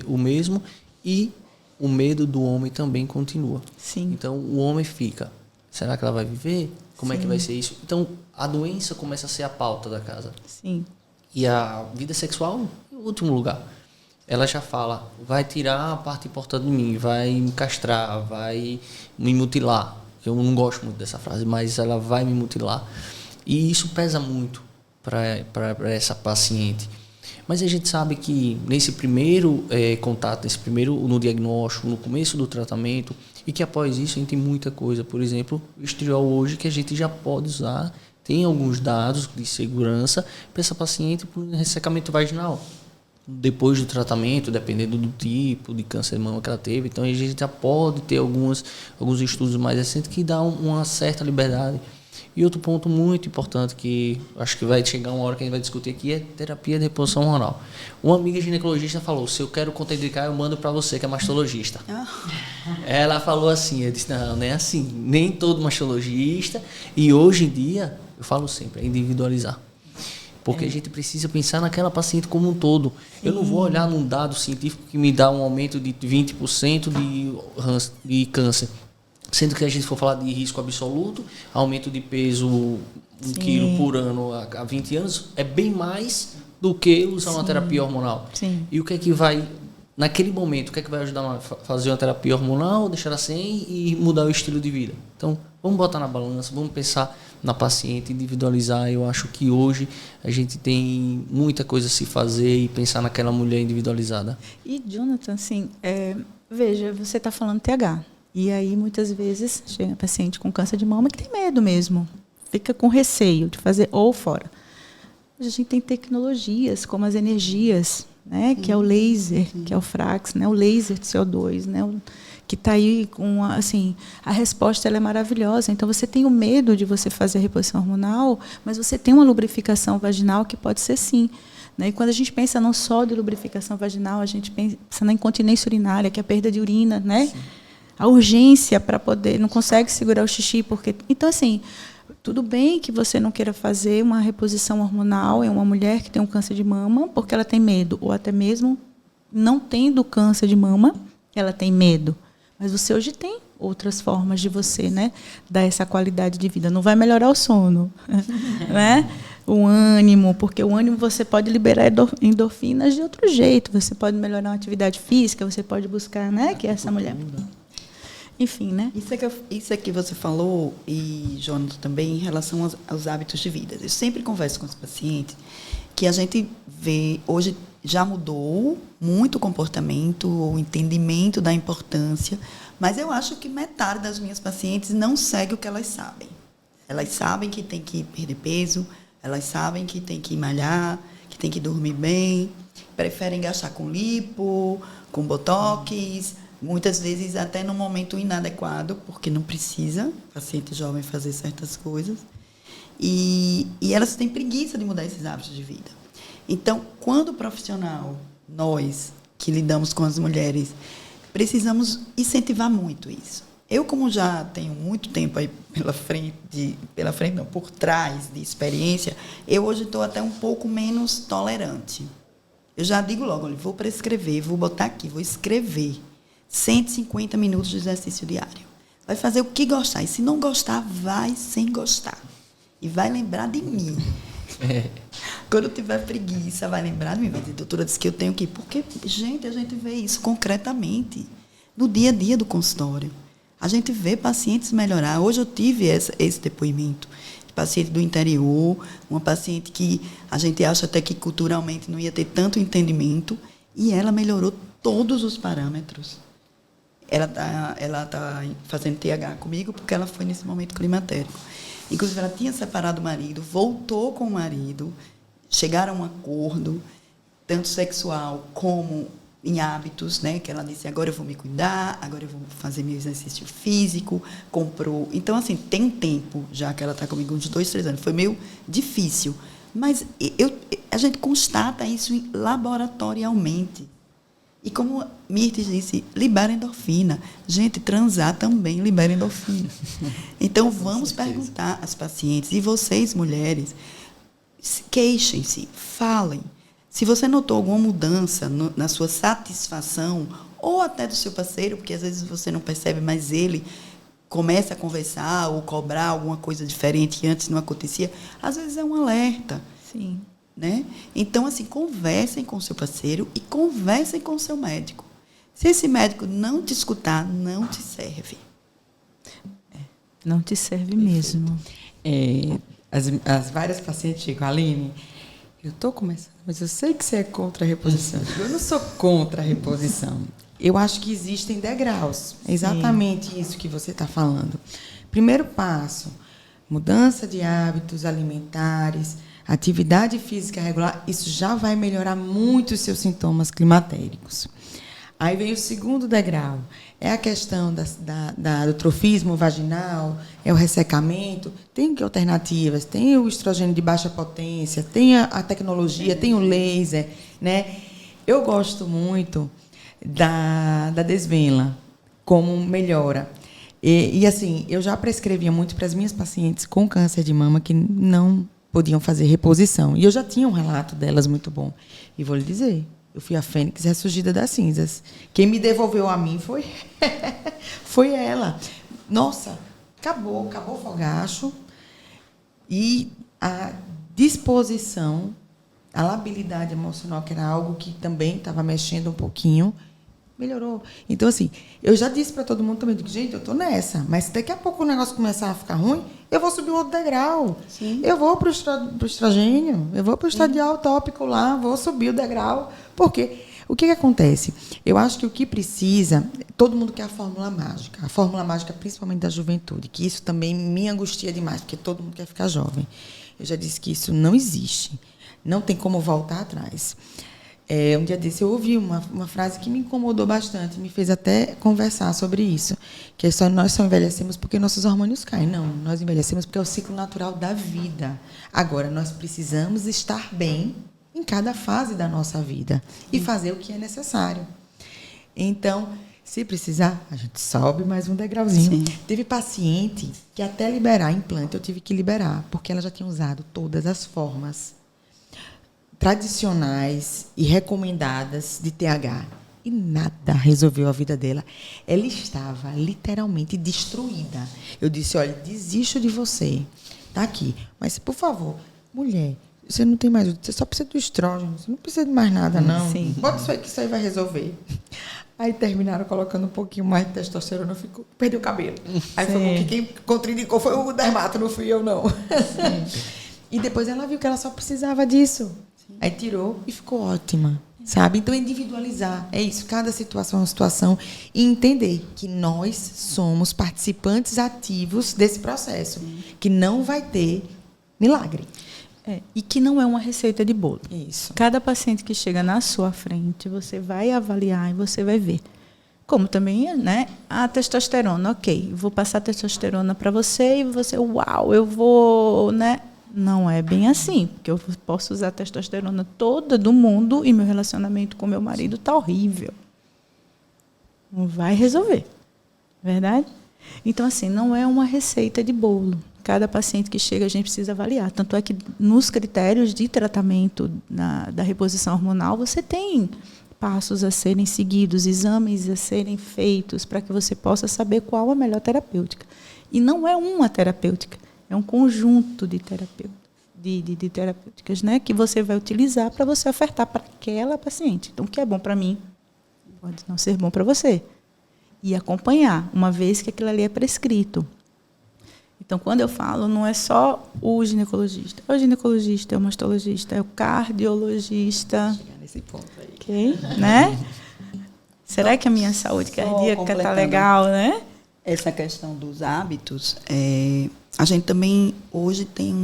o mesmo e o medo do homem também continua. Sim. Então, o homem fica, será que ela vai viver? Como é que vai ser isso? Então, a doença começa a ser a pauta da casa. Sim. E a vida sexual, em último lugar. Ela já fala, vai tirar a parte importante de mim, vai me castrar, vai me mutilar. Eu não gosto muito dessa frase, mas ela vai me mutilar. E isso pesa muito para essa paciente. Mas a gente sabe que nesse primeiro contato, no diagnóstico, no começo do tratamento, e que após isso a gente tem muita coisa. Por exemplo, o estriol hoje que a gente já pode usar, tem alguns dados de segurança para essa paciente por ressecamento vaginal. depois do tratamento, dependendo do tipo de câncer de mama que ela teve. Então, a gente já pode ter alguns estudos mais recentes que dão uma certa liberdade. E outro ponto muito importante que acho que vai chegar uma hora que a gente vai discutir aqui é terapia de reposição hormonal. Uma amiga ginecologista falou, se eu quero contraindicar, eu mando para você, que é mastologista. Ela falou assim, eu disse, não é assim, nem todo mastologista. E hoje em dia, eu falo sempre, é individualizar. Porque a gente precisa pensar naquela paciente como um todo. Sim. Eu não vou olhar num dado científico que me dá um aumento de 20% de câncer. Sendo que a gente for falar de risco absoluto, aumento de peso 1 quilo por ano há 20 anos, é bem mais do que usar uma terapia hormonal. Sim. E o que é que vai, naquele momento, o que é que vai ajudar a fazer uma terapia hormonal, deixar ela sem e mudar o estilo de vida? Então, vamos botar na balança, vamos pensar na paciente, individualizar. Eu acho que hoje a gente tem muita coisa a se fazer e pensar naquela mulher individualizada. E, Jonathan, assim, veja, você está falando TH. E aí, muitas vezes, chega paciente com câncer de mama que tem medo mesmo. Fica com receio de fazer ou fora. Mas a gente tem tecnologias como as energias, né? Que é o laser, que é o Frax, né? O laser de CO2, né? Que está aí com, assim, a resposta ela é maravilhosa. Então, você tem o medo de você fazer a reposição hormonal, mas você tem uma lubrificação vaginal que pode ser sim. Né? E quando a gente pensa não só de lubrificação vaginal, a gente pensa na incontinência urinária, que é a perda de urina, né? Sim. A urgência para poder, não consegue segurar o xixi, porque... Então, assim, tudo bem que você não queira fazer uma reposição hormonal em uma mulher que tem um câncer de mama, porque ela tem medo, ou até mesmo não tendo câncer de mama, ela tem medo. Mas você hoje tem outras formas de você, né, dar essa qualidade de vida. Não vai melhorar o sono, né? O ânimo, porque o ânimo você pode liberar endorfinas de outro jeito. Você pode melhorar uma atividade física, você pode buscar, né, que é essa mulher... Enfim, né? Isso é que você falou, e Jonathan também, em relação aos hábitos de vida. Eu sempre converso com os pacientes que a gente vê, hoje já mudou muito o comportamento, o entendimento da importância, mas eu acho que metade das minhas pacientes não segue o que elas sabem. Elas sabem que tem que perder peso, elas sabem que tem que malhar, que tem que dormir bem, preferem gastar com lipo, com botox, muitas vezes até num momento inadequado, porque não precisa paciente jovem fazer certas coisas. E elas têm preguiça de mudar esses hábitos de vida. Então, quando o profissional, nós que lidamos com as mulheres, precisamos incentivar muito isso. Eu, como já tenho muito tempo aí por trás de experiência, eu hoje estou até um pouco menos tolerante. Eu já digo logo, olha, vou prescrever, vou botar aqui, vou escrever 150 minutos de exercício diário. Vai fazer o que gostar. E se não gostar, vai sem gostar. E vai lembrar de mim. Quando tiver preguiça, vai lembrar de mim. Vai dizer, doutora, disse que eu tenho que ir. Porque, gente, a gente vê isso concretamente no dia a dia do consultório. A gente vê pacientes melhorar. Hoje eu tive esse depoimento. Paciente do interior, uma paciente que a gente acha até que culturalmente não ia ter tanto entendimento, e ela melhorou todos os parâmetros. Ela tá fazendo TH comigo porque ela foi nesse momento climatérico. Inclusive, ela tinha separado o marido, voltou com o marido, chegaram a um acordo, tanto sexual como em hábitos, né? Que ela disse, agora eu vou me cuidar, agora eu vou fazer meu exercício físico, comprou. Então, assim, tem tempo já que ela está comigo, uns 2, 3 anos. Foi meio difícil. Mas a gente constata isso laboratorialmente. E como Mirtes disse, libera endorfina. Gente, transar também libera endorfina. Então, vamos perguntar às pacientes, e vocês, mulheres, queixem-se, falem. Se você notou alguma mudança na sua satisfação, ou até do seu parceiro, porque às vezes você não percebe, mas ele começa a conversar ou cobrar alguma coisa diferente que antes não acontecia, às vezes é um alerta. Sim. Né? Então, assim, conversem com o seu parceiro e conversem com o seu médico. Se esse médico não te escutar, não te serve. Não te serve mesmo. As várias pacientes chegam, Aline, eu estou começando, mas eu sei que você é contra a reposição. Eu não sou contra a reposição. Eu acho que existem degraus. É exatamente isso que você está falando. Primeiro passo, mudança de hábitos alimentares, atividade física regular, isso já vai melhorar muito os seus sintomas climatéricos. Aí vem o segundo degrau, é a questão do trofismo vaginal, é o ressecamento, tem alternativas, tem o estrogênio de baixa potência, tem a tecnologia, tem o laser, né? Eu gosto muito da Desvenla, como melhora. E assim, eu já prescrevia muito para as minhas pacientes com câncer de mama que não podiam fazer reposição. E eu já tinha um relato delas muito bom. E vou lhe dizer, eu fui a fênix ressurgida das cinzas. Quem me devolveu a mim foi ela. Nossa, acabou o fogacho. E a disposição, a labilidade emocional, que era algo que também estava mexendo um pouquinho, melhorou. Então, assim, eu já disse para todo mundo também, digo, gente, eu estou nessa, mas se daqui a pouco o negócio começar a ficar ruim, eu vou subir outro degrau. Sim. Eu vou para o estrogênio, eu vou para o estadial tópico lá, vou subir o degrau. Porque o que acontece? Eu acho que o que precisa, todo mundo quer a fórmula mágica principalmente da juventude, que isso também me angustia demais, porque todo mundo quer ficar jovem. Eu já disse que isso não existe, não tem como voltar atrás. Um dia desse eu ouvi uma frase que me incomodou bastante, me fez até conversar sobre isso, que é nós só envelhecemos porque nossos hormônios caem. Não, nós envelhecemos porque é o ciclo natural da vida. Agora, nós precisamos estar bem em cada fase da nossa vida e fazer o que é necessário. Então, se precisar, a gente sobe mais um degrauzinho. Sim. Teve paciente que até liberar implante, eu tive que liberar, porque ela já tinha usado todas as formas tradicionais e recomendadas de TH. E nada resolveu a vida dela. Ela estava literalmente destruída. Eu disse, olha, desisto de você. Está aqui. Mas, por favor, mulher, você não tem mais... Você só precisa do estrógeno. Você não precisa de mais nada, não. Sim. Bota isso aí que isso aí vai resolver. Aí terminaram colocando um pouquinho mais de testosterona, perdeu o cabelo. Aí foi porque quem contraindicou foi o dermato, não fui eu, não. E depois ela viu que ela só precisava disso. Aí tirou e ficou ótima, sabe? Então, individualizar, é isso. Cada situação é uma situação. E entender que nós somos participantes ativos desse processo. Que não vai ter milagre. E que não é uma receita de bolo. Isso. Cada paciente que chega na sua frente, você vai avaliar e você vai ver. Como também, né? A testosterona, ok. Vou passar a testosterona para você e você, uau, eu vou, né? Não é bem assim, porque eu posso usar a testosterona toda do mundo e meu relacionamento com meu marido está horrível. Não vai resolver. Verdade? Então, assim, não é uma receita de bolo. Cada paciente que chega, a gente precisa avaliar. Tanto é que, nos critérios de tratamento da reposição hormonal, você tem passos a serem seguidos, exames a serem feitos, para que você possa saber qual a melhor terapêutica. E não é uma terapêutica. É um conjunto de terapêuticas, né, que você vai utilizar para você ofertar para aquela paciente. Então, o que é bom para mim pode não ser bom para você. E acompanhar, uma vez que aquilo ali é prescrito. Então, quando eu falo, não é só o ginecologista. É o ginecologista, é o mastologista, é o cardiologista. Chegar nesse ponto aí. Okay, né? Será que a minha saúde cardíaca está legal, né? Essa questão dos hábitos, a gente também hoje tem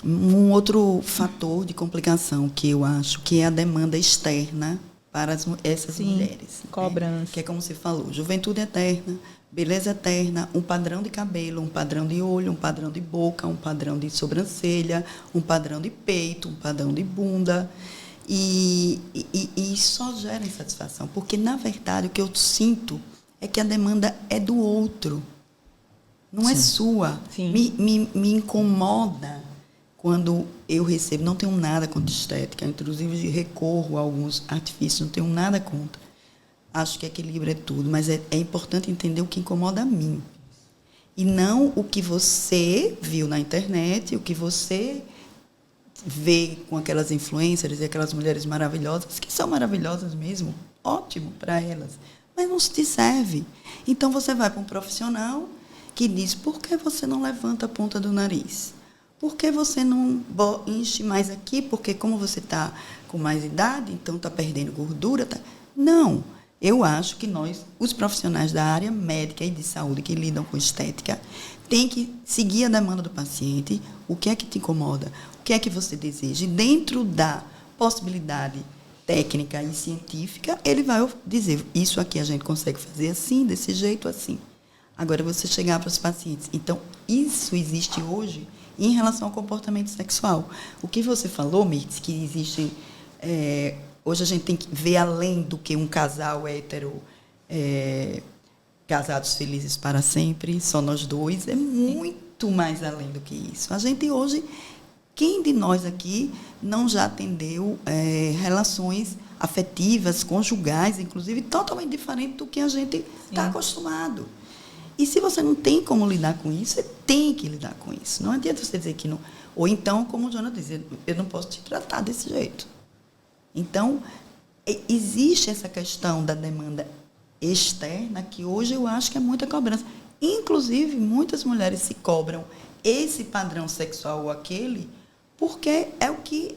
um outro fator de complicação que eu acho que é a demanda externa para essas mulheres. Cobrança. Né? Que é como você falou, juventude eterna, beleza eterna, um padrão de cabelo, um padrão de olho, um padrão de boca, um padrão de sobrancelha, um padrão de peito, um padrão de bunda. E só gera insatisfação, porque, na verdade, o que eu sinto é que a demanda é do outro, não é sua. Me incomoda quando eu recebo, não tenho nada contra estética, inclusive recorro a alguns artifícios, não tenho nada contra. Acho que equilíbrio é tudo, mas é importante entender o que incomoda a mim. E não o que você viu na internet, o que você vê com aquelas influencers e aquelas mulheres maravilhosas, que são maravilhosas mesmo, ótimo para elas, mas não se serve. Então, você vai para um profissional que diz, por que você não levanta a ponta do nariz? Por que você não enche mais aqui? Porque como você está com mais idade, então está perdendo gordura. Não. Eu acho que nós, os profissionais da área médica e de saúde que lidam com estética, tem que seguir a demanda do paciente, o que é que te incomoda, o que é que você deseja. E dentro da possibilidade técnica e científica, ele vai dizer, isso aqui a gente consegue fazer assim, desse jeito, assim. Agora, você chegar para os pacientes. Então, isso existe hoje em relação ao comportamento sexual. O que você falou, Mirtz, que existe... hoje a gente tem que ver além do que um casal hétero... casados felizes para sempre, só nós dois, é muito mais além do que isso. A gente hoje, quem de nós aqui não já atendeu relações afetivas, conjugais, inclusive, totalmente diferente do que a gente está acostumado. E se você não tem como lidar com isso, você tem que lidar com isso. Não adianta você dizer que não. Ou então, como o Jonas diz, eu não posso te tratar desse jeito. Então, existe essa questão da demanda externa, que hoje eu acho que é muita cobrança. Inclusive, muitas mulheres se cobram esse padrão sexual ou aquele, porque é o que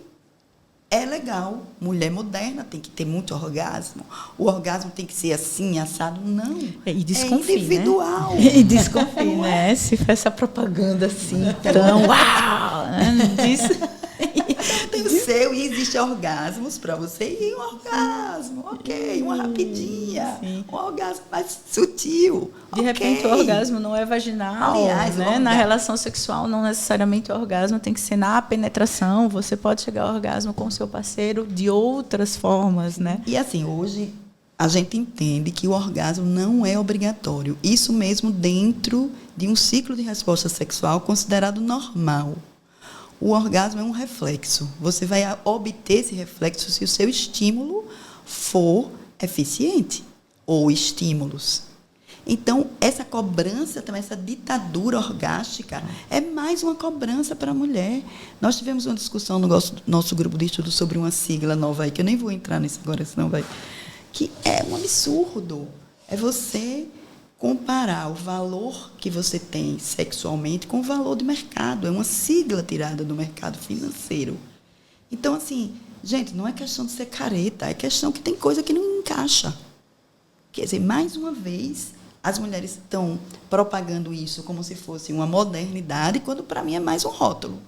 é legal. Mulher moderna tem que ter muito orgasmo. O orgasmo tem que ser assim, assado. Não. E desconfie, é individual. Né? E desconfie, né? Se faz essa propaganda assim, tão uau! Tem o seu, e existem orgasmos para você, e um orgasmo, ok, uma rapidinha, um orgasmo mais sutil. De repente, o orgasmo não é vaginal. Aliás, né? Na relação sexual, não necessariamente o orgasmo tem que ser na penetração. Você pode chegar ao orgasmo com o seu parceiro de outras formas, né? E assim, hoje a gente entende que o orgasmo não é obrigatório. Isso mesmo dentro de um ciclo de resposta sexual considerado normal. O orgasmo é um reflexo. Você vai obter esse reflexo se o seu estímulo for eficiente, ou estímulos. Então, essa cobrança também, essa ditadura orgástica, é mais uma cobrança para a mulher. Nós tivemos uma discussão no nosso grupo de estudo sobre uma sigla nova aí, que eu nem vou entrar nisso agora, senão vai... Que é um absurdo. É você comparar o valor que você tem sexualmente com o valor de mercado. É uma sigla tirada do mercado financeiro. Então, assim, gente, não é questão de ser careta, é questão que tem coisa que não encaixa. Quer dizer, mais uma vez, as mulheres estão propagando isso como se fosse uma modernidade, quando, para mim, é mais um rótulo.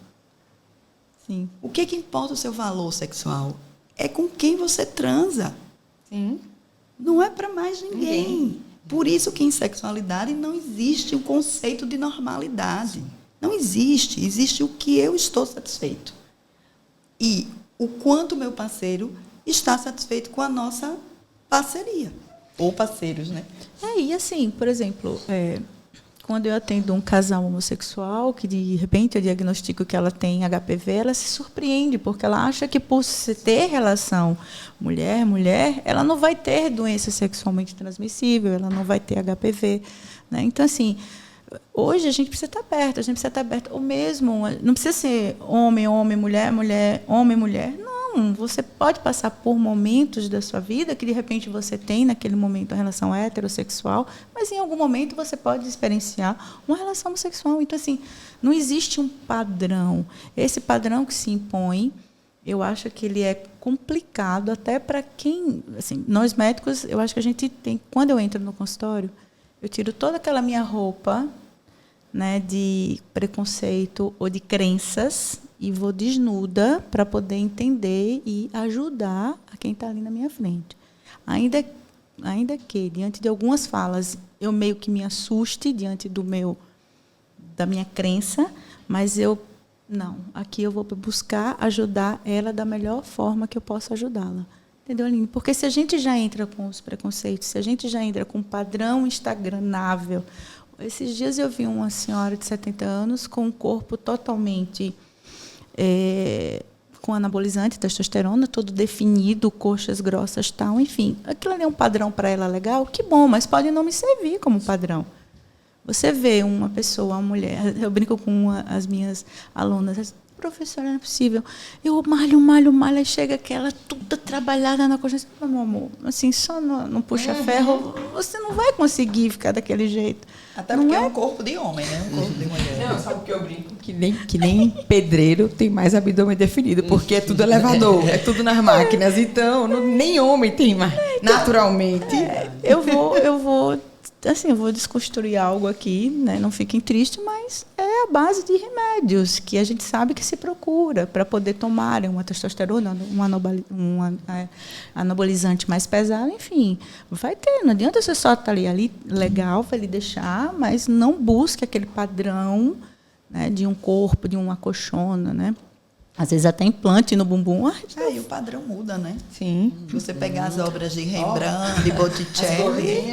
Sim. O que importa o seu valor sexual? É com quem você transa. Sim. Não é para mais ninguém. Por isso que em sexualidade não existe o conceito de normalidade. Não existe. Existe o que eu estou satisfeito. E o quanto o meu parceiro está satisfeito com a nossa parceria. Ou parceiros, né? E assim, por exemplo, quando eu atendo um casal homossexual, que de repente eu diagnostico que ela tem HPV, ela se surpreende, porque ela acha que por ter relação mulher-mulher, ela não vai ter doença sexualmente transmissível, ela não vai ter HPV. Né? Então, assim, hoje a gente precisa estar aberto, ou mesmo, não precisa ser homem, mulher, homem, mulher. Não, você pode passar por momentos da sua vida que, de repente, você tem, naquele momento, a relação heterossexual, mas, em algum momento, você pode experienciar uma relação homossexual. Então, assim, não existe um padrão. Esse padrão que se impõe, eu acho que ele é complicado até para quem... Assim, nós médicos, eu acho que a gente tem... Quando eu entro no consultório, eu tiro toda aquela minha roupa, né, de preconceito ou de crenças e vou desnuda para poder entender e ajudar a quem está ali na minha frente. Ainda que, diante de algumas falas, eu meio que me assuste diante da minha crença, mas aqui eu vou buscar ajudar ela da melhor forma que eu posso ajudá-la. Entendeu, Aline? Porque se a gente já entra com os preconceitos, se a gente já entra com um padrão instagramável... Esses dias eu vi uma senhora de 70 anos com um corpo totalmente... com anabolizante, testosterona, todo definido, coxas grossas, tal, enfim. Aquilo ali é um padrão para ela legal? Que bom, mas pode não me servir como padrão. Você vê uma pessoa, uma mulher, eu brinco com as minhas alunas, professora, não é possível. Eu malho, aí chega aquela toda trabalhada na coxa. Meu amor, assim, só no puxa-ferro, você não vai conseguir ficar daquele jeito. Até porque é um corpo de homem, né? Um corpo de mulher. Não, sabe o que eu brinco? Que nem pedreiro tem mais abdômen definido, porque é tudo elevador, é tudo nas máquinas. Então, nem homem tem mais. naturalmente. Eu vou desconstruir algo aqui, né? Não fiquem tristes, mas é a base de remédios que a gente sabe que se procura para poder tomar uma testosterona, um anabolizante mais pesado, enfim, vai ter. Não adianta você só estar ali legal, vai lhe deixar, mas não busque aquele padrão, né, de um corpo, de uma coxona, né? Às vezes até implante no bumbum. E o padrão muda, né? Sim. Se você pegar as obras de Rembrandt, de Botticelli,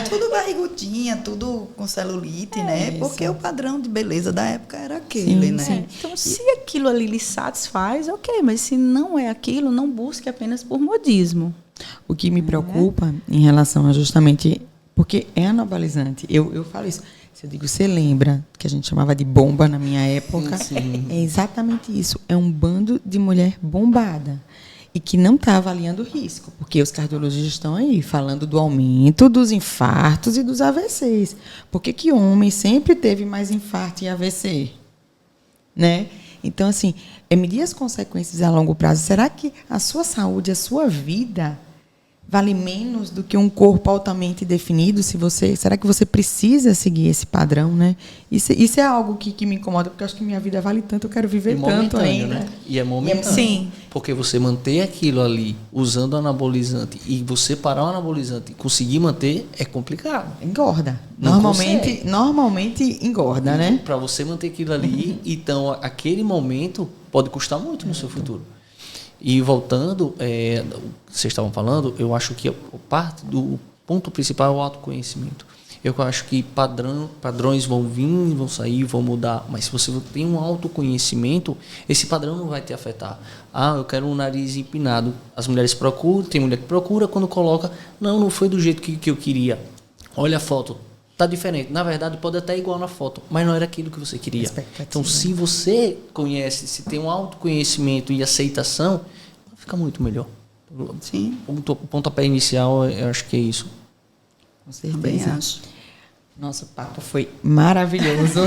tudo barrigudinha, tudo com celulite, né? Isso. Porque o padrão de beleza da época era aquele, né? Sim. Então, se aquilo ali lhe satisfaz, ok, mas se não é aquilo, não busque apenas por modismo. O que me preocupa em relação a justamente... Porque é anabolizante. Eu falo isso. Se eu digo, você lembra que a gente chamava de bomba na minha época? Sim. É exatamente isso. É um bando de mulher bombada. E que não está avaliando o risco. Porque os cardiologistas estão aí falando do aumento dos infartos e dos AVCs. Por que homem sempre teve mais infarto e AVC? Né? Então, assim, medir as consequências a longo prazo. Será que a sua saúde, a sua vida... vale menos do que um corpo altamente definido? Será que você precisa seguir esse padrão, né? Isso é algo que me incomoda, porque eu acho que minha vida vale tanto, eu quero viver tanto ainda. Né? E é momentâneo. Sim. Porque você manter aquilo ali usando anabolizante e você parar o anabolizante e conseguir manter é complicado. Engorda. Não Normalmente engorda, né? Para você manter aquilo ali, então aquele momento pode custar muito no seu futuro. E voltando, vocês estavam falando, eu acho que parte do ponto principal é o autoconhecimento. Eu acho que padrões vão vir, vão sair, vão mudar, mas se você tem um autoconhecimento, esse padrão não vai te afetar. Eu quero um nariz empinado. As mulheres procuram, tem mulher que procura, quando coloca, não foi do jeito que eu queria. Olha a foto, tá diferente. Na verdade, pode até igual na foto, mas não era aquilo que você queria. Então, se você conhece, se tem um autoconhecimento e aceitação, fica muito melhor. Sim. O pontapé inicial, eu acho que é isso. Com certeza. Também acho. Nosso papo foi maravilhoso.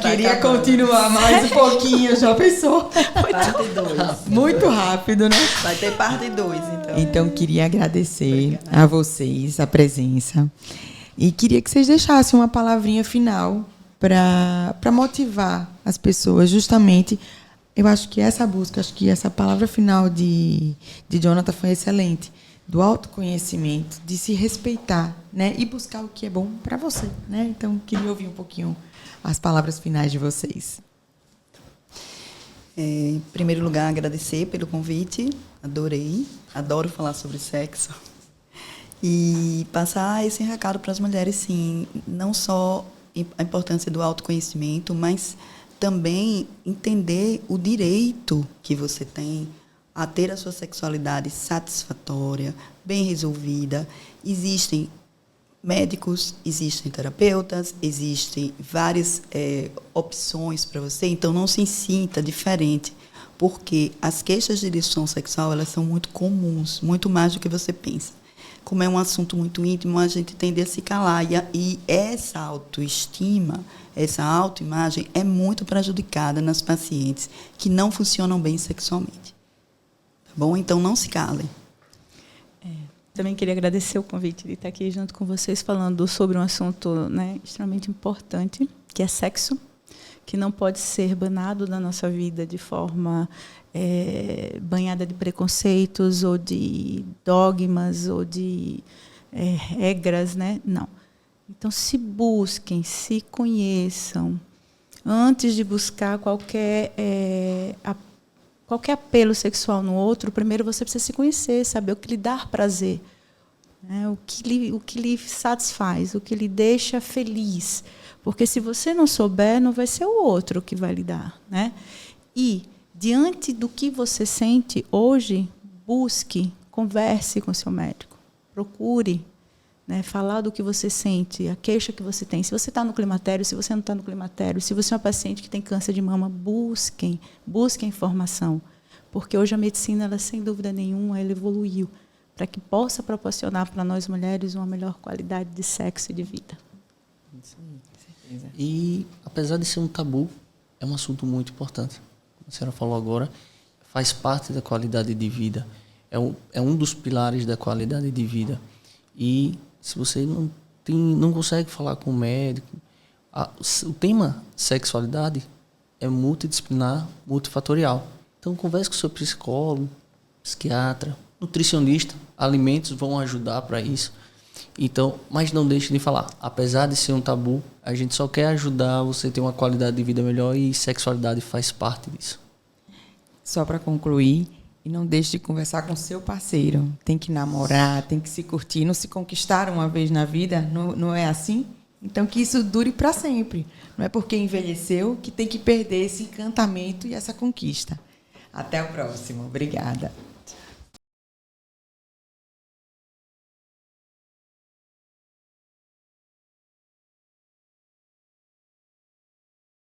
Queria continuar mais um pouquinho, já pensou? Parte 2. Muito rápido, né? Vai ter parte 2, então. Então, queria agradecer a vocês a presença. E queria que vocês deixassem uma palavrinha final para motivar as pessoas, justamente. Eu acho que essa busca, acho que essa palavra final de Jonathan foi excelente, do autoconhecimento, de se respeitar, né, e buscar o que é bom para você, né? Então, queria ouvir um pouquinho as palavras finais de vocês. Em primeiro lugar, agradecer pelo convite, adoro falar sobre sexo. E passar esse recado para as mulheres, sim, não só a importância do autoconhecimento, mas também entender o direito que você tem a ter a sua sexualidade satisfatória, bem resolvida. Existem médicos, existem terapeutas, existem várias opções para você, então não se sinta diferente, porque as queixas de disfunção sexual, elas são muito comuns, muito mais do que você pensa. Como é um assunto muito íntimo, a gente tende a se calar. E essa autoestima, essa autoimagem é muito prejudicada nas pacientes que não funcionam bem sexualmente. Tá bom? Então, não se calem. Também queria agradecer o convite de estar aqui junto com vocês falando sobre um assunto, né, extremamente importante, que é sexo, que não pode ser banado da nossa vida de forma banhada de preconceitos ou de dogmas ou de regras, né? Não. Então, se busquem, se conheçam. Antes de buscar qualquer apelo sexual no outro, primeiro você precisa se conhecer, saber o que lhe dá prazer, né? O que lhe satisfaz, o que lhe deixa feliz. Porque se você não souber, não vai ser o outro que vai lhe dar, né? E, diante do que você sente hoje, busque, converse com o seu médico. Procure, né, falar do que você sente, a queixa que você tem. Se você está no climatério, se você não está no climatério, se você é uma paciente que tem câncer de mama, busquem informação. Porque hoje a medicina, ela, sem dúvida nenhuma, ela evoluiu para que possa proporcionar para nós mulheres uma melhor qualidade de sexo e de vida. E, apesar de ser um tabu, é um assunto muito importante. Como a senhora falou agora, faz parte da qualidade de vida. é um dos pilares da qualidade de vida. E se você não consegue falar com o médico, o tema sexualidade é multidisciplinar, multifatorial. Então, converse com o seu psicólogo, psiquiatra, nutricionista. Alimentos vão ajudar para isso. Então, mas não deixe de falar. Apesar de ser um tabu, a gente só quer ajudar você a ter uma qualidade de vida melhor e sexualidade faz parte disso. Só para concluir, e não deixe de conversar com seu parceiro. Tem que namorar, tem que se curtir. Não se conquistaram uma vez na vida, não é assim? Então, que isso dure para sempre. Não é porque envelheceu que tem que perder esse encantamento e essa conquista. Até o próximo. Obrigada.